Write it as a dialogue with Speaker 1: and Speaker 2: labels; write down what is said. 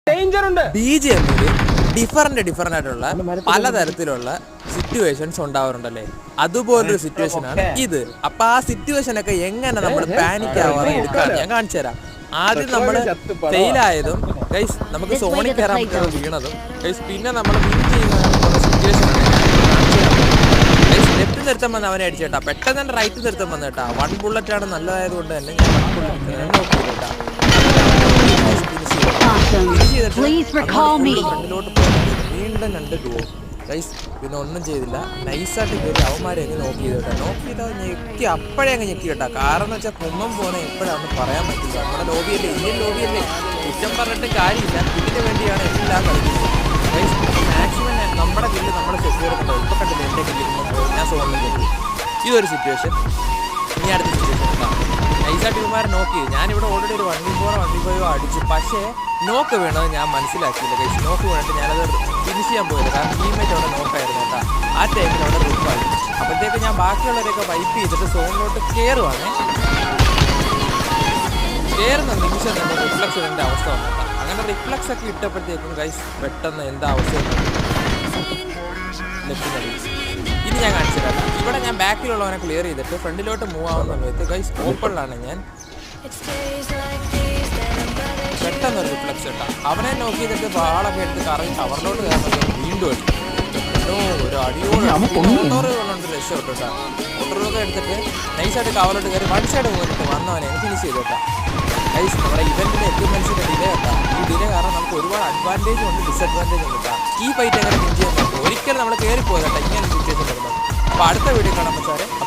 Speaker 1: BGMൽ different ആയിട്ടുള്ള പലതരത്തിലുള്ള situations ഉണ്ടാവാറുണ്ടല്ലേ, അതുപോലൊരു സിറ്റുവേഷൻ ആണ് ഇത്. അപ്പൊ ആ സിറ്റുവേഷനൊക്കെ എങ്ങനെ നമ്മൾ പാനിക് ആവാതെ എടുക്കാൻ ഞാൻ കാണിച്ചു തരാം. ആദ്യം നമ്മൾ ഫെയിലായതും ഗൈസ് നമുക്ക് സോണിൽ കയറാൻ പറ്റാതെ വീണതും ഗൈസ്, പിന്നെ നമ്മൾ വിൻ ചെയ്യുന്ന സിറ്റുവേഷൻ ആണ് ഗൈസ്. ലെഫ്റ്റ് നിർത്തം വന്ന് അവനെ അടിച്ചേട്ടാ, പെട്ടെന്ന് തന്നെ റൈറ്റ് നിർത്തം വന്നു കേട്ടാ. 1 ബുള്ളറ്റ് ആണ് നല്ലതായത് കൊണ്ട് തന്നെ ഞാൻ 1 ബുള്ളറ്റ് നോക്കി കേട്ടാ. ഫ്രണ്ടിലോട്ട് വീണ്ടും 2 ഡുവോ ഗൈസ്. പിന്നെ ഒന്നും ചെയ്തില്ല, നൈസായിട്ട് കയറി അവന്മാരെ അങ്ങ് നോക്കി ചെയ്തോട്ടെ. നോക്കിയിട്ട് ഞെക്കി അപ്പോഴേ അങ്ങ് ഞെക്കി കേട്ടാ. കാരണം എന്ന് വെച്ചാൽ കുമ്മം പോണേ എപ്പോഴാണെന്ന് പറയാൻ പറ്റില്ല. നമ്മുടെ ലോബിയല്ലേ, ഇന്ത്യൻ ലോബിയല്ലേ, കുറ്റം പറഞ്ഞിട്ട് കാര്യമില്ല. ഇതിന് വേണ്ടിയാണ് എല്ലാം കളിക്കുന്നത് ഗൈസ്. മാക്സിമം നമ്മുടെ കില്ല് നമ്മൾ സെക്യൂർ ചെയ്തിട്ടുണ്ടോ. ഇപ്പൊ കണ്ടില്ല എൻ്റെ കില്ല് ഞാൻ സോണിൽ കയറി. ഇതൊരു സിറ്റുവേഷൻ. ഇനി അടുത്ത സിറ്റുവേഷൻ നൈസായിട്ട് ഇവന്മാരെ നോക്കി. ഞാനിവിടെ ഓൾറെഡി ഒരു 1v4 അടിച്ചു, പക്ഷേ നോക്ക് വീണത് ഞാൻ മനസ്സിലാക്കിയില്ല ഗൈസ്. നോക്ക് വീണിട്ട് ഞാനത് ഫിനിഷ് ചെയ്യാൻ പോയില്ല, കാരണം ടീമേറ്റ് അവിടെ നോക്കായിരുന്നു കേട്ടോ. ആ ടൈമിൽ അവിടെ റിപ്പായി. അപ്പോഴത്തേക്ക് ഞാൻ ബാക്കിയുള്ളവരെയൊക്കെ വൈപ്പ് ചെയ്തിട്ട് സോണിലോട്ട് കയറുവാണ്. കയറുന്ന നിമിഷം തന്നെ റിഫ്ലക്സ് ഇടേണ്ട അവസ്ഥ വന്നിട്ടാ. അങ്ങനെ റിഫ്ലക്സ് ഒക്കെ ഇട്ടപ്പോഴത്തേക്കും ഗൈസ് പെട്ടെന്ന് എന്താ അവസ്ഥ ലെഫ്റ്റിനടി. ഇനി ഞാൻ കാണിച്ചു തരാം. ഇവിടെ ഞാൻ ബാക്കിലുള്ളവനെ ക്ലിയർ ചെയ്തിട്ട് ഫ്രണ്ടിലോട്ട് മൂവ് ആവുന്ന സമയത്ത് ഗൈസ് ഓപ്പണിലാണ് ഞാൻ. പെട്ടെന്നൊരു റിഫ്ലക്സ് ഇട്ടാ അവനെ നോക്കി ചെയ്തിട്ട് വാളൊക്കെ എടുത്ത് കറങ്ങി കവറിലോട്ട് കയറുന്നത് വീണ്ടും അടിച്ചു. ഒരു അടിയോടുണ്ട് രക്ഷപ്പെട്ടാ. ഓട്ടറൊക്കെ എടുത്തിട്ട് നൈസായിട്ട് കവറിലോട്ട് കയറി 1 സൈഡ് പോയിട്ട് വന്നവനെ ഫിനിഷ് ചെയ്തേട്ടാ. ഗൈസ് നമ്മുടെ ഇവന്റിന്റെ എക്യുപ്മെന്റ്സിന്റെ ഡിലേ കേട്ടാ. ഈ ഡിലേ കാരണം നമുക്ക് ഒരുപാട് അഡ്വാൻറ്റേജ് ഉണ്ട്, ഡിസഡ്വാൻറ്റേജ് ഉണ്ട് കേട്ടോ. ഈ ഫൈറ്റ് എങ്ങനെ വിൻ ചെയ്യാൻ പറ്റും, ഒരിക്കലും നമ്മൾ കയറി പോയതാ ഇങ്ങനെ സിറ്റുവേഷൻ വരുന്നത്. അപ്പോൾ അടുത്ത വീഡിയോ കാണാൻ പറ്റാറ്.